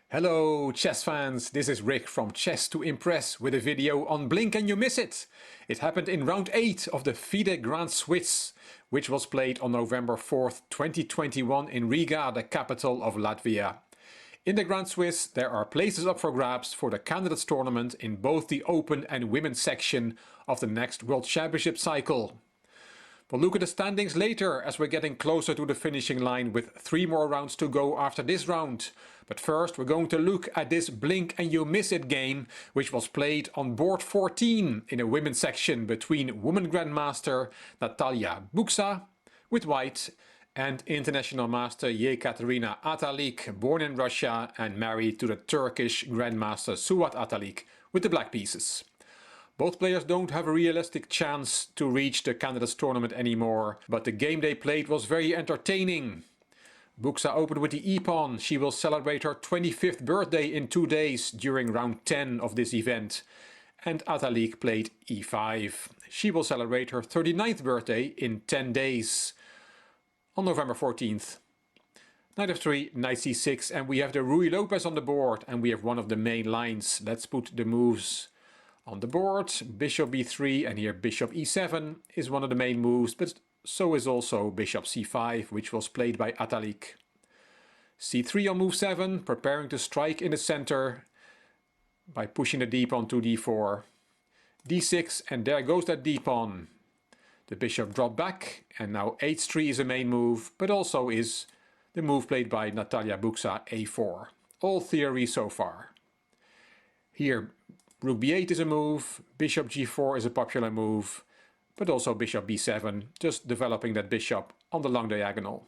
Hello chess fans, this is Rick from Chess to Impress with a video on Blink and You Miss It. It happened in round 8 of the FIDE Grand Swiss, which was played on November 4th, 2021 in Riga, the capital of Latvia. In the Grand Swiss there are places up for grabs for the candidates tournament in both the open and women's section of the next World Championship cycle. We'll look at the standings later as we're getting closer to the finishing line with 3 more rounds to go after this round. But first we're going to look at this Blink and You Miss It game, which was played on board 14 in a women's section between woman grandmaster Natalia Buksa with white and international master Yekaterina Atalik, born in Russia and married to the Turkish grandmaster Suat Atalik, with the black pieces. Both players don't have a realistic chance to reach the candidates tournament anymore, but the game they played was very entertaining. Buksa opened with the e-pawn. She will celebrate her 25th birthday in 2 days during round 10 of this event. And Atalik played e5. She will celebrate her 39th birthday in 10 days on November 14th. Knight f3, knight c6, and we have the Ruy Lopez on the board, and we have one of the main lines. Let's put the moves on the board. Bishop b3, and here bishop e7 is one of the main moves, but so is also bishop c5, which was played by Atalik. c3 on move 7, preparing to strike in the center by pushing the d-pawn to d4. d6, and there goes that d-pawn. The bishop dropped back, and now h3 is a main move, but also is the move played by Natalia Buksa, a4. All theory so far. Here rook b8 is a move, bishop g4 is a popular move, but also bishop b7, just developing that bishop on the long diagonal.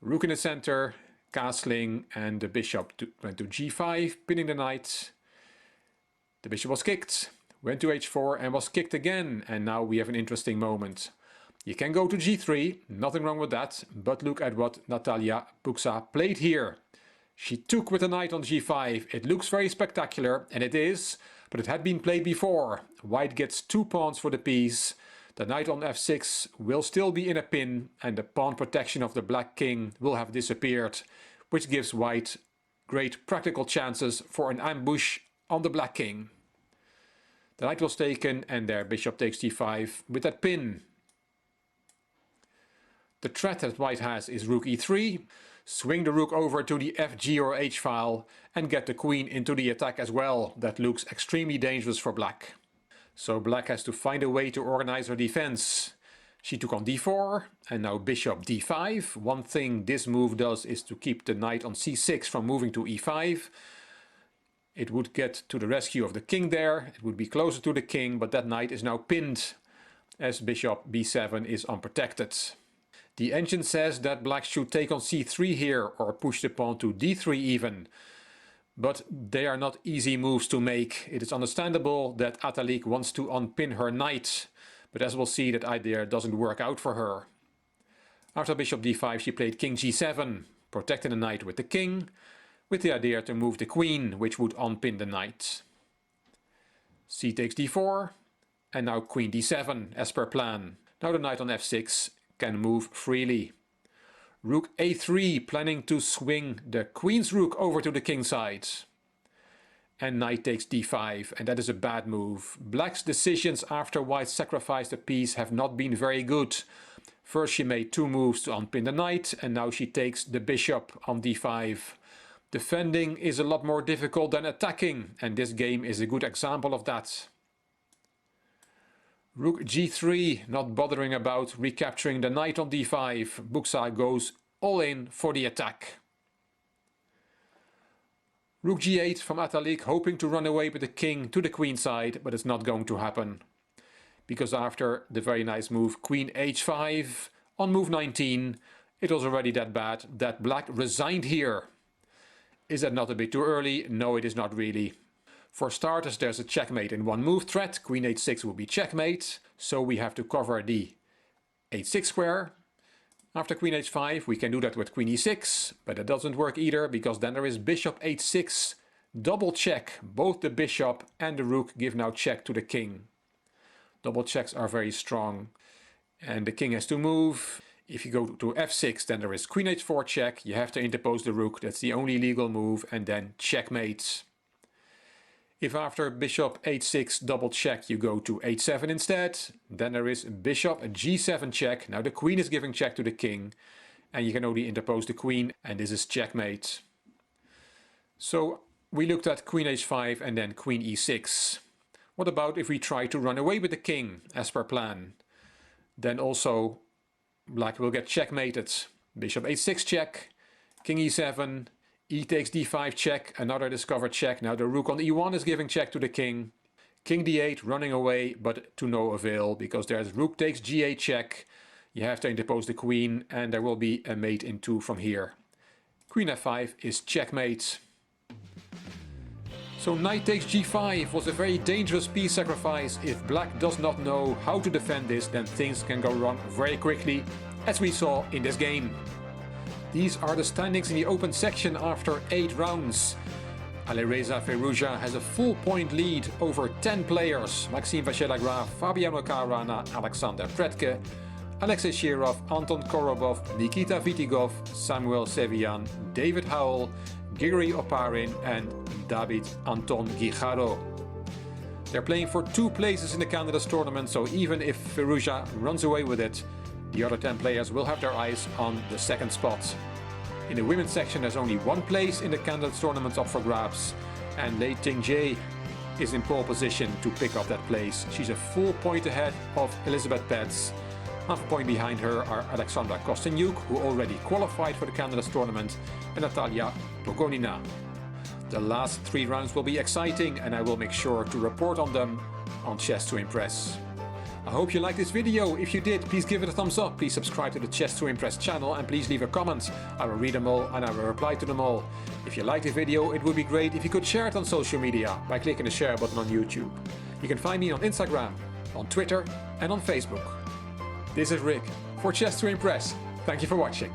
Rook in the center, castling, and the bishop went to g5, pinning the knight. The bishop was kicked, went to h4 and was kicked again, and now we have an interesting moment. You can go to g3, nothing wrong with that, but look at what Natalia Buksa played here. She took with the knight on g5. It looks very spectacular, and it is, but it had been played before. White gets 2 pawns for the piece. The knight on f6 will still be in a pin, and the pawn protection of the black king will have disappeared, which gives white great practical chances for an ambush on the black king. The knight was taken, and there bishop takes g5 with that pin. The threat that white has is rook e3. Swing the rook over to the f, g or h file and get the queen into the attack as well. That looks extremely dangerous for black. So black has to find a way to organize her defense. She took on d4 and now bishop d5. One thing this move does is to keep the knight on c6 from moving to e5. It would get to the rescue of the king there. It would be closer to the king, but that knight is now pinned as bishop b7 is unprotected. The engine says that black should take on c3 here or push the pawn to d3 even. But they are not easy moves to make. It is understandable that Atalik wants to unpin her knight, but as we'll see, that idea doesn't work out for her. After bishop d5 she played king g7, protecting the knight with the king, with the idea to move the queen, which would unpin the knight. C takes d4, and now queen d7 as per plan. Now the knight on f6 can move freely. Rook a3, planning to swing the queen's rook over to the king side. And knight takes d5, and that is a bad move. Black's decisions after white sacrificed a piece have not been very good. First she made 2 moves to unpin the knight, and now she takes the bishop on d5. Defending is a lot more difficult than attacking, and this game is a good example of that. Rook g3, not bothering about recapturing the knight on d5. Buksa goes all in for the attack. Rook g8 from Atalik, hoping to run away with the king to the queen side, but it's not going to happen. Because after the very nice move queen h5 on move 19, it was already that bad that black resigned here. Is that not a bit too early? No, it is not really. For starters, there's a checkmate in 1 move threat. Queen h6 will be checkmate, so we have to cover the h6 square. After queen h5 we can do that with queen e6, but that doesn't work either, because then there is bishop h6, double check. Both the bishop and the rook give now check to the king. Double checks are very strong, and the king has to move. If you go to f6, then there is queen h4 check. You have to interpose the rook. That's the only legal move. And then checkmate. If after bishop h6 double check you go to h7 instead, then there is bishop g7 check. Now the queen is giving check to the king. And you can only interpose the queen. And this is checkmate. So we looked at queen h5 and then queen e6. What about if we try to run away with the king as per plan? Then also black will get checkmated. Bishop h6 check, king e7, e takes d5 check, another discovered check. Now the rook on e1 is giving check to the king. King d8 running away, but to no avail because there's rook takes g8 check. You have to interpose the queen and there will be a mate in 2 from here. Queen f5 is checkmate. So knight takes g5 was a very dangerous piece sacrifice. If black does not know how to defend this, then things can go wrong very quickly, as we saw in this game. These are the standings in the open section after 8 rounds. Alireza Firouzja has a full point lead over 10 players. Maxime Vachier-Lagrave, Fabiano Caruana, Alexander Predke, Alexei Shirov, Anton Korobov, Nikita Vitigov, Samuel Sevian, David Howell, Grigory Oparin and David Anton Guijarro. They're playing for 2 places in the candidates tournament, so even if Firouzja runs away with it, the other 10 players will have their eyes on the second spot. In the women's section there's only 1 place in the candidates tournament up for grabs, and Lei Tingjie is in pole position to pick up that place. She's a full point ahead of Elizabeth Petz. Half a point behind her are Alexandra Kostenyuk, who already qualified for the candidates tournament, and Natalia Pogonina. The last 3 rounds will be exciting and I will make sure to report on them on Chess to Impress. I hope you liked this video. If you did, please give it a thumbs up. Please subscribe to the Chess to Impress channel and please leave a comment. I will read them all and I will reply to them all. If you liked the video, it would be great if you could share it on social media by clicking the share button on YouTube. You can find me on Instagram, on Twitter and on Facebook. This is Rick for Chess to Impress. Thank you for watching.